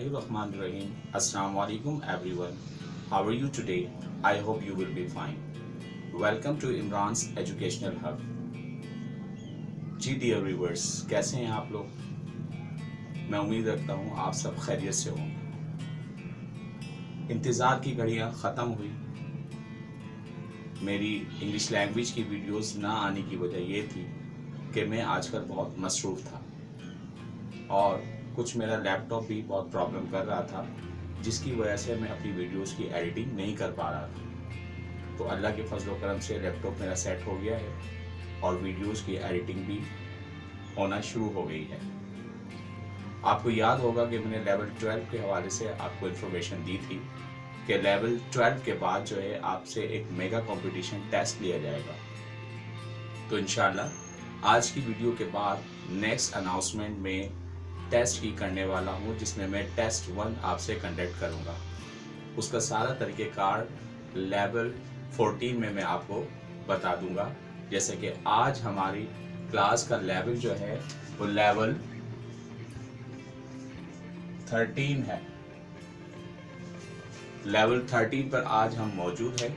Bismillahirrahmanirrahim. Assalamu alaikum everyone. How are you today? I hope you will be fine. Welcome to Imran's Educational Hub. जी dear viewers, कैसे हैं आप लोग? मैं उम्मीद रखता हूँ आप सब खैरियत से होंगे। इंतज़ार की घड़ियाँ ख़त्म हुई। मेरी इंग्लिश लैंग्वेज की वीडियोस ना आने की वजह ये थी कि मैं आजकल बहुत मसरूफ़ था और कुछ मेरा लैपटॉप भी बहुत प्रॉब्लम कर रहा था, जिसकी वजह से मैं अपनी वीडियोस की एडिटिंग नहीं कर पा रहा था। तो अल्लाह के फजल व करम से लैपटॉप मेरा सेट हो गया है और वीडियोस की एडिटिंग भी होना शुरू हो गई है। आपको याद होगा कि मैंने लेवल 12 के हवाले से आपको इन्फॉर्मेशन दी थी कि लेवल 12 के बाद जो है आपसे एक मेगा कंपटीशन टेस्ट लिया जाएगा। तो इंशाल्लाह आज की वीडियो के बाद नेक्स्ट अनाउंसमेंट में टेस्ट की करने वाला हूँ, जिसमें मैं टेस्ट 1 आपसे कंडक्ट करूँगा। उसका सारा तरीक़ेकार लेवल 14 में मैं आपको बता दूँगा। जैसे कि आज हमारी क्लास का लेवल जो है वो लेवल 13 है। लेवल 13 पर आज हम मौजूद हैं।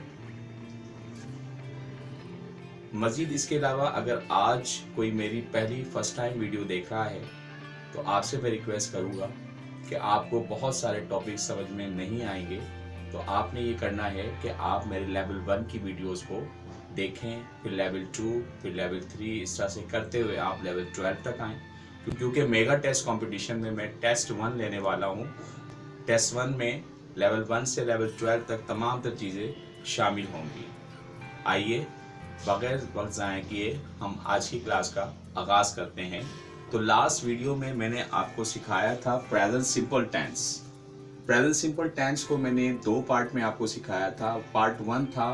मज़ीद इसके अलावा अगर आज कोई मेरी पहली फर्स्ट टाइम वीडियो देख रहा है तो आपसे मैं रिक्वेस्ट करूँगा कि आपको बहुत सारे टॉपिक समझ में नहीं आएंगे, तो आपने ये करना है कि आप मेरे लेवल 1 की वीडियोस को देखें, फिर लेवल 2, फिर लेवल 3, इस तरह से करते हुए आप लेवल 12 तक आएँ। क्योंकि मेगा टेस्ट कंपटीशन में मैं टेस्ट 1 लेने वाला हूँ। टेस्ट 1 में लेवल 1 से लेवल 12 तक तमाम तर चीज़ें शामिल होंगी। आइए बगैर वक्त ज़ाया किए हम आज की क्लास का आगाज़ करते हैं। तो लास्ट वीडियो में मैंने आपको सिखाया था present simple tense. Present simple tense को मैंने 2 पार्ट में आपको सिखाया था। पार्ट 1 था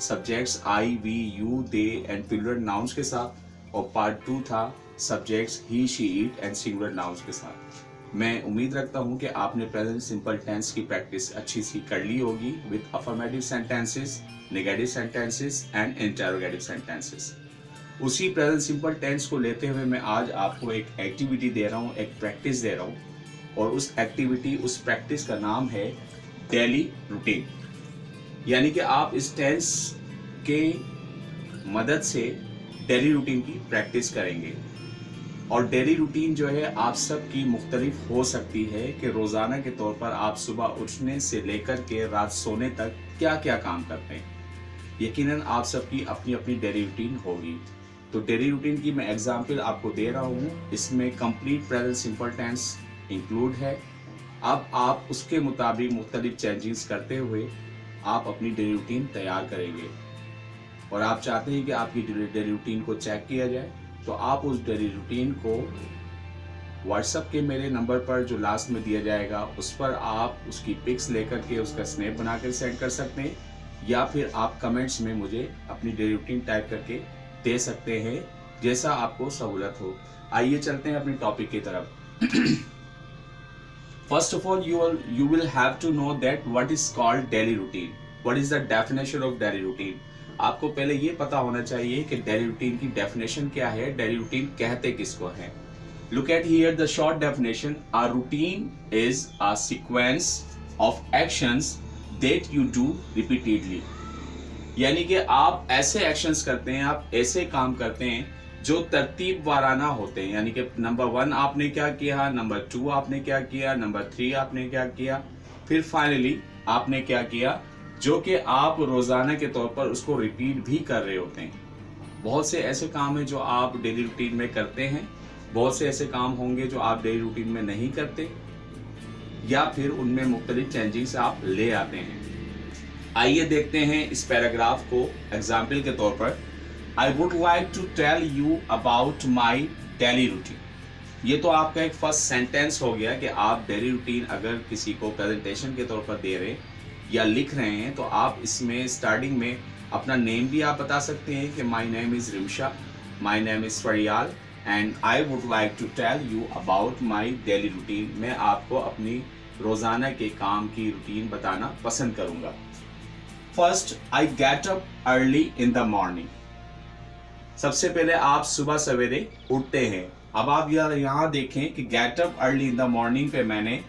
subjects I, we, you, they and plural nouns के साथ, और पार्ट 2 था subjects he, she, it and singular nouns के साथ। मैं उम्मीद रखता हूं कि आपने प्रेजेंट सिंपल टेंस की प्रैक्टिस अच्छी सी कर ली होगी with affirmative sentences, negative sentences and interrogative sentences. उसी प्रेजेंट सिंपल टेंस को लेते हुए मैं आज आपको एक एक्टिविटी दे रहा हूँ, एक प्रैक्टिस दे रहा हूँ, और उस एक्टिविटी, उस प्रैक्टिस का नाम है डेली रूटीन। यानी कि आप इस टेंस के मदद से डेली रूटीन की प्रैक्टिस करेंगे। और डेली रूटीन जो है आप सब की मुख्तलिफ हो सकती है कि रोज़ाना के तौर पर आप सुबह उठने से लेकर के रात सोने तक क्या क्या काम करते हैं। यकीनन आप सबकी अपनी अपनी डेली रूटीन होगी। तो डेली रूटीन की मैं एग्जांपल आपको दे रहा हूँ, इसमें complete present simple tense include है। अब आप उसके मुताबिक मुख्तलिफ चेंजेस करते हुए आप अपनी डेली रूटीन तैयार करेंगे। और आप चाहते हैं कि आपकी डेली रूटीन को चेक किया जाए, तो आप उस डेली रूटीन को व्हाट्सएप के मेरे नंबर पर जो लास्ट में दिया जाएगा उस पर आप उसकी पिक्स लेकर के उसका स्नैप बनाकर सेंड कर सकते हैं, या फिर आप कमेंट्स में मुझे अपनी डेली रूटीन टाइप करके दे सकते हैं, जैसा आपको सहूलत हो। आइए चलते हैं अपने टॉपिक की तरफ। First of all you will have to know that what is called daily routine. What is the definition of daily routine? आपको पहले ये पता होना चाहिए कि डेली रूटीन की डेफिनेशन क्या है, डेली रूटीन कहते किसको है। Look at here the short definition. A routine is a sequence of actions that you do repeatedly. यानी कि आप ऐसे एक्शंस करते हैं, आप ऐसे काम करते हैं जो तरतीब वाराना होते हैं। यानी कि नंबर 1 आपने क्या किया, नंबर 2 आपने क्या किया, नंबर 3 आपने क्या किया, फिर फाइनली आपने क्या किया, जो कि आप रोज़ाना के तौर पर उसको रिपीट भी कर रहे होते हैं। बहुत से ऐसे काम हैं जो आप डेली रूटीन में करते हैं, बहुत से ऐसे काम होंगे जो आप डेली रूटीन में नहीं करते, या फिर उनमें मुख्तलिफ चेंजेस आप ले आते हैं। आइए देखते हैं इस पैराग्राफ को एग्जाम्पल के तौर पर। I would like to tell you about my daily routine. ये तो आपका एक फर्स्ट सेंटेंस हो गया कि आप डेली रूटीन अगर किसी को प्रेजेंटेशन के तौर पर दे रहे हैं या लिख रहे हैं, तो आप इसमें स्टार्टिंग में अपना नेम भी आप बता सकते हैं कि my name is Rimsha, my name is Fariyal and I would like to tell you about my daily routine. मैं आपको अपनी रोज़ाना के काम की रूटीन बताना पसंद करूँगा। First, I get up early in the morning. सबसे पहले आप सुबह सवेरे उठते हैं। अब आप यहाँ देखें कि get up early in the morning पे मैंने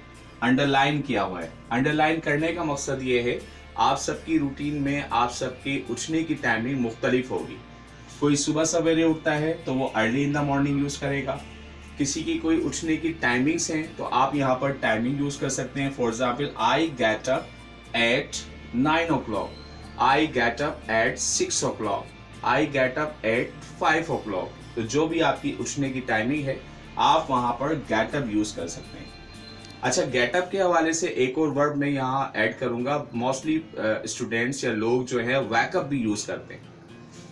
अंडरलाइन किया हुआ है। अंडरलाइन करने का मकसद ये है, आप सबकी रूटीन में आप सबके उठने की टाइमिंग मुख्तलिफ होगी। कोई सुबह सवेरे उठता है तो वो early in the morning use करेगा, किसी की कोई उठने की टाइमिंग्स हैं तो आप यहाँ पर टाइमिंग यूज़ कर सकते हैं। For example, I get up eight 9 o'clock, I get up eight 6 o'clock, I get up eight 5 o'clock। तो जो भी आपकी उठने की टाइमिंग है आप वहाँ पर गेट अप यूज़ कर सकते हैं। अच्छा, गेटअप के हवाले से एक और वर्ड मैं यहाँ ऐड करूँगा। मोस्टली स्टूडेंट्स या लोग जो है वैकअप भी यूज़ करते हैं,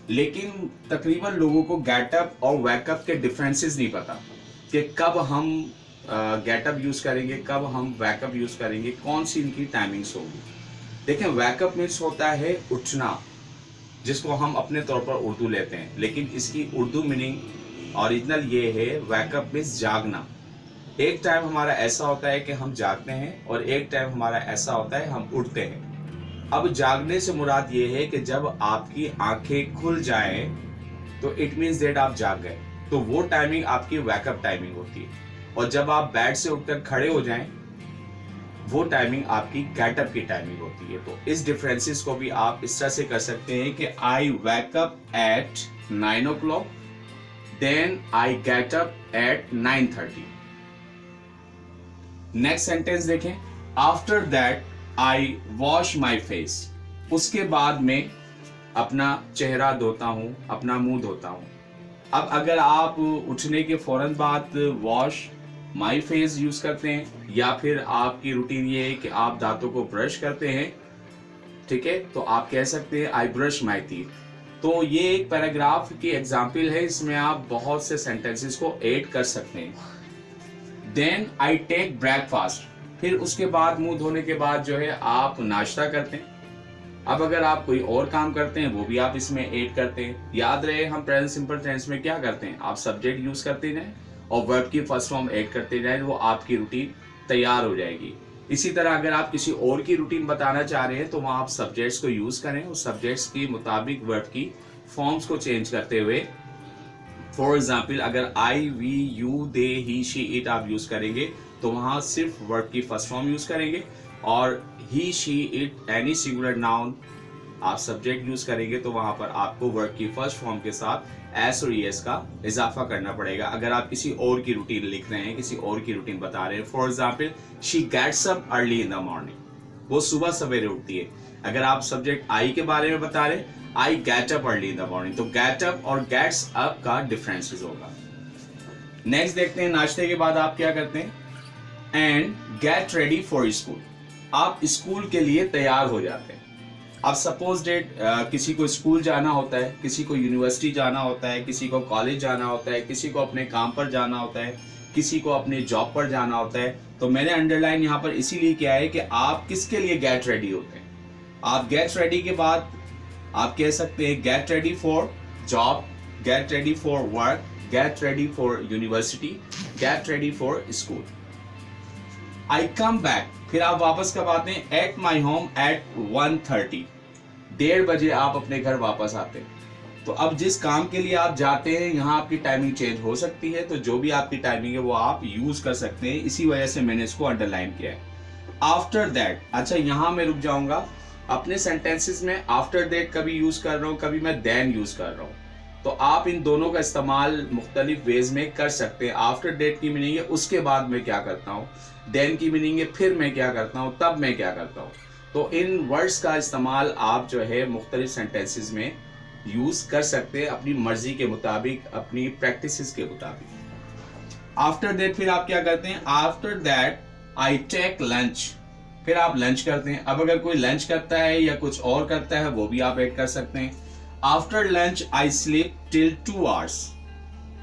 लेकिन तकरीबन लोगों को गेटअप और वैकअप के डिफरेंसेस नहीं पता कि कब हम गेटअप यूज़ करेंगे, कब हम वैकअप यूज़ करेंगे, कौन सी इनकी टाइमिंग्स होगी। देखें, वैकअप मीन्स होता है उठना, जिसको हम अपने तौर पर उर्दू लेते हैं, लेकिन इसकी उर्दू मीनिंग ओरिजिनल ये है, वैकअप मीन्स जागना। एक टाइम हमारा ऐसा होता है कि हम जागते हैं और एक टाइम हमारा ऐसा होता है हम उठते हैं। अब जागने से मुराद ये है कि जब आपकी आंखें खुल जाएं तो इट मीन्स दैट आप जाग गए, तो वो टाइमिंग आपकी वैकअप टाइमिंग होती है। और जब आप बेड से उठकर खड़े हो जाएं वो टाइमिंग आपकी गेटअप की टाइमिंग होती है। तो इस डिफरेंसेस को भी आप इस तरह से कर सकते हैं कि I wake up at 9 o'clock, then I get up at 9:30। Next sentence देखें, after that I wash my face, उसके बाद में अपना चेहरा धोता हूँ, अपना मुंह धोता हूँ। अब अगर आप उठने के फौरन बाद वॉश माई फेस यूज करते हैं या फिर आपकी रूटीन ये है कि आप दांतों को ब्रश करते हैं, ठीक है, तो आप कह सकते हैं आई ब्रश माई टीथ। तो ये एक पैराग्राफ की एग्जाम्पल है, इसमें आप बहुत से सेंटेंसेस को ऐड कर सकते हैं। देन आई टेक ब्रेकफास्ट, फिर उसके बाद मुंह धोने के बाद जो है आप नाश्ता करते हैं। अब अगर आप कोई और काम करते हैं वो भी आप इसमें ऐड करते हैं। याद रहे, हम प्रेजेंट सिंपल टेंस में क्या करते हैं, आप सब्जेक्ट यूज करते जाएं और वर्ब की फर्स्ट फॉर्म ऐड करते जाएं, वो आपकी रूटीन तैयार हो जाएगी। इसी तरह अगर आप किसी और की रूटीन बताना चाह रहे हैं तो वहाँ आप सब्जेक्ट्स को यूज करें, उस सब्जेक्ट्स के मुताबिक वर्ब की फॉर्म्स को चेंज करते हुए। फॉर एग्जाम्पल, अगर I, we, you, they, he, she, it आप यूज करेंगे तो वहां सिर्फ वर्ब की फर्स्ट फॉर्म यूज करेंगे, और he, she, it, any singular noun आप सब्जेक्ट यूज करेंगे तो वहां पर आपको वर्ब की फर्स्ट फॉर्म के साथ एस और ईएस का इजाफा करना पड़ेगा। अगर आप किसी और की रूटीन लिख रहे हैं, किसी और की रूटीन बता रहे हैं, for example, she gets up early in the morning, वो सुबह सवेरे उठती है। अगर आप सब्जेक्ट आई के बारे में बता रहे हैं, आई get up early in the morning, तो गेट अप और गेट्स अप का डिफरेंसेस होगा। नेक्स्ट देखते हैं, नाश्ते के बाद आप क्या करते हैं, and get ready for school, आप स्कूल के लिए तैयार हो जाते हैं। अब सपोज डेट किसी को स्कूल जाना होता है, किसी को यूनिवर्सिटी जाना होता है, किसी को कॉलेज जाना होता है, किसी को अपने काम पर जाना होता है, किसी को अपने जॉब पर जाना होता है। तो मैंने अंडरलाइन यहाँ पर इसीलिए किया है कि आप किसके लिए गेट रेडी होते हैं। आप गेट रेडी के बाद आप कह सकते हैं get ready for job, get ready for work, get ready for university, get ready for school. I come back, फिर आप वापस कब आते हैं, एट माई होम एट 1:30, 1:30 बजे आप अपने घर वापस आते हैं। तो अब जिस काम के लिए आप जाते हैं यहाँ आपकी टाइमिंग चेंज हो सकती है, तो जो भी आपकी टाइमिंग है वो आप यूज कर सकते हैं, इसी वजह से मैंने इसको अंडरलाइन किया है। आफ्टर दैट, अच्छा यहाँ मैं रुक जाऊंगा, अपने सेंटेंसेस में आफ्टर दैट कभी यूज कर रहा हूँ, कभी मैं देन यूज कर रहा हूँ, तो आप इन दोनों का इस्तेमाल मुख्तलिफ वेज में कर सकते हैं। आफ्टर डेट की मीनिंग है उसके बाद मैं क्या करता हूँ, देन की मीनिंग है फिर मैं क्या करता हूँ, तब मैं क्या करता हूँ। तो इन वर्ड्स का इस्तेमाल आप जो है मुख्तलिफ सेंटेंसेस में यूज कर सकते हैं अपनी मर्जी के मुताबिक, अपनी प्रैक्टिसेस के मुताबिक। आफ्टर दैट फिर आप क्या करते हैं, after that I take lunch, फिर आप लंच करते हैं। अब अगर कोई लंच करता है या कुछ और करता है वो भी आप ऐड कर सकते हैं। After lunch I sleep till 2 hours,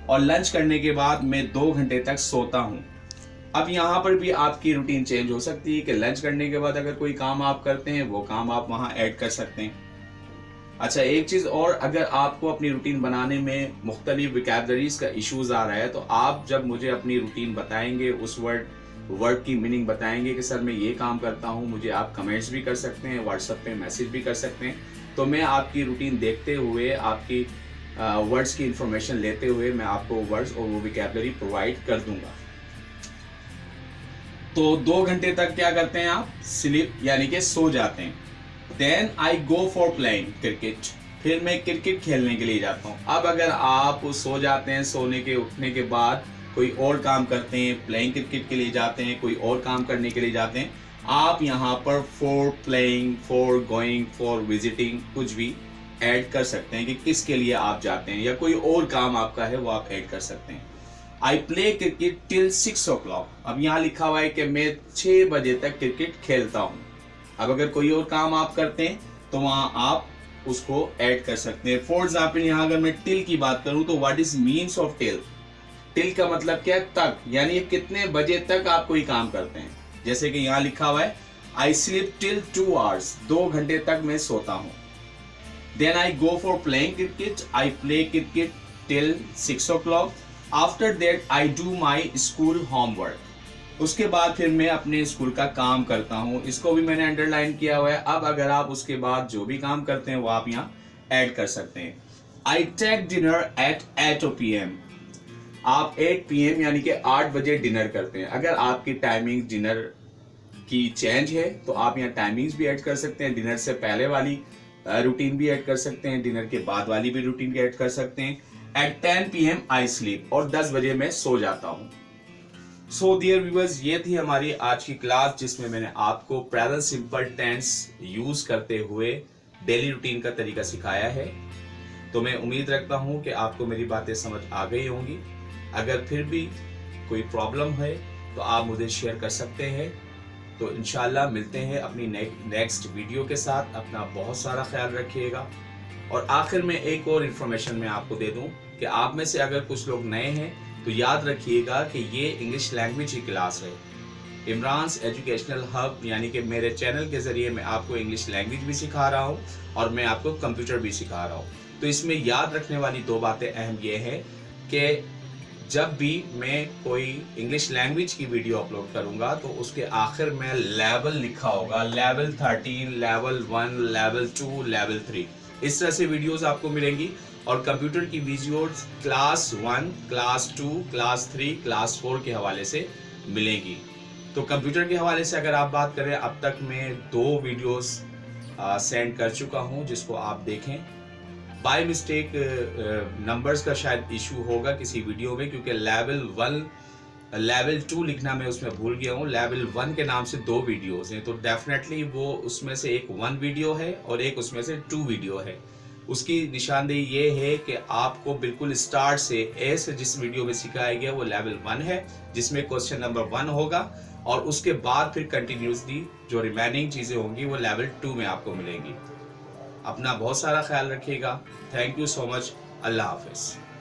और लंच करने के बाद मैं 2 घंटे तक सोता हूं। अब यहाँ पर भी आपकी रूटीन चेंज हो सकती है कि लंच करने के बाद अगर कोई काम आप करते हैं वो काम आप वहां ऐड कर सकते हैं। अच्छा, एक चीज और, अगर आपको अपनी रूटीन बनाने में मुख्तलिफ वोकैबुलरीज का इशूज आ रहा है तो आप जब मुझे अपनी रूटीन बताएंगे, उस वर्ड की मीनिंग बताएंगे कि सर मैं ये काम करता हूँ, मुझे आप कमेंट्स भी कर सकते हैं, व्हाट्सएप पे मैसेज भी कर सकते हैं, तो मैं आपकी रूटीन देखते हुए, आपकी वर्ड्स की इंफॉर्मेशन लेते हुए मैं आपको वर्ड्स और वो वोकैबुलरी प्रोवाइड कर दूंगा। तो 2 घंटे तक क्या करते हैं आप, स्लीप यानी कि सो जाते हैं। Then I go for playing cricket, फिर मैं क्रिकेट खेलने के लिए जाता हूँ। अब अगर आप सो जाते हैं, सोने के उठने के बाद कोई और काम करते हैं, प्लेइंग क्रिकेट के लिए जाते हैं, कोई और काम करने के लिए जाते हैं, आप यहाँ पर for playing, for going, for visiting कुछ भी ऐड कर सकते हैं कि किसके लिए आप जाते हैं, या कोई और काम आपका है वो आप ऐड कर सकते हैं। आई प्ले क्रिकेट टिल 6 o'clock, अब यहाँ लिखा हुआ है कि मैं 6 बजे तक क्रिकेट खेलता हूँ। अब अगर कोई और काम आप करते हैं तो वहां आप उसको ऐड कर सकते हैं। फॉर एग्जाम्पल यहाँ अगर मैं टिल की बात करूं तो what is means of till, till का मतलब क्या है, तक, यानी कितने बजे तक आप कोई काम करते हैं। जैसे कि यहाँ लिखा हुआ है आई स्लीप टिल 2 hours, 2 घंटे तक मैं सोता हूँ। Then I go for playing cricket, I play cricket till 6 o'clock, after that I do my school homework, उसके बाद फिर मैं अपने स्कूल का काम करता हूँ। इसको भी मैंने अंडरलाइन किया हुआ है। अब अगर आप उसके बाद जो भी काम करते हैं वो आप यहाँ ऐड कर सकते हैं। I take dinner at 8 PM, आप 8 PM यानी कि 8 बजे डिनर करते हैं। अगर आपकी टाइमिंग डिनर की चेंज है तो आप यहाँ टाइमिंग्स भी ऐड कर सकते हैं। डिनर से पहले वाली रूटीन भी ऐड कर सकते हैं, डिनर के बाद वाली भी रूटीन ऐड कर सकते हैं। एट 10 PM आई स्लीप, और 10 बजे मैं सो जाता हूँ। सो डियर व्यूअर्स, ये थी हमारी आज की क्लास जिसमें मैंने आपको प्रेजेंट सिंपल टेंस यूज करते हुए डेली रूटीन का तरीका सिखाया है। तो मैं उम्मीद रखता हूं कि आपको मेरी बातें समझ आ गई होंगी। अगर फिर भी कोई प्रॉब्लम है तो आप मुझे शेयर कर सकते हैं। तो इंशाल्लाह मिलते हैं अपनी नेक्स्ट वीडियो के साथ। अपना बहुत सारा ख्याल रखिएगा। और आखिर में एक और इन्फॉर्मेशन मैं आपको दे दूं कि आप में से अगर कुछ लोग नए हैं तो याद रखिएगा कि ये इंग्लिश लैंग्वेज की क्लास है। इमरान्स एजुकेशनल हब यानी कि मेरे चैनल के ज़रिए मैं आपको इंग्लिश लैंग्वेज भी सिखा रहा हूँ और मैं आपको कंप्यूटर भी सिखा रहा हूँ। तो इसमें याद रखने वाली 2 बातें अहम ये है कि जब भी मैं कोई इंग्लिश लैंग्वेज की वीडियो अपलोड करूँगा तो उसके आखिर में लेवल लिखा होगा, लेवल 13, लेवल 1, लेवल 2, लेवल 3, इस तरह से वीडियोज़ आपको मिलेंगी। और कंप्यूटर की videos class 1, class 2, class 3, class 4 के हवाले से मिलेंगी। तो कंप्यूटर के हवाले से अगर आप बात करें, अब तक मैं 2 वीडियोस सेंड कर चुका हूं जिसको आप देखें। बाय मिस्टेक नंबर्स का शायद इशू होगा किसी वीडियो में, क्योंकि लेवल 1, लेवल 2 लिखना मैं उसमें भूल गया हूँ। लेवल 1 के नाम से 2 वीडियोस हैं, तो डेफिनेटली वो उसमें से एक 1 वीडियो है और एक उसमें से 2 वीडियो है। उसकी निशानदेही ये है कि आपको बिल्कुल स्टार्ट से ऐसे जिस वीडियो में सिखाया गया वो लेवल 1 है, जिसमें क्वेश्चन नंबर 1 होगा, और उसके बाद फिर कंटिन्यूसली जो रिमेनिंग चीज़ें होंगी वो लेवल 2 में आपको मिलेंगी। अपना बहुत सारा ख्याल रखिएगा। Thank you so much. अल्लाह हाफिज़।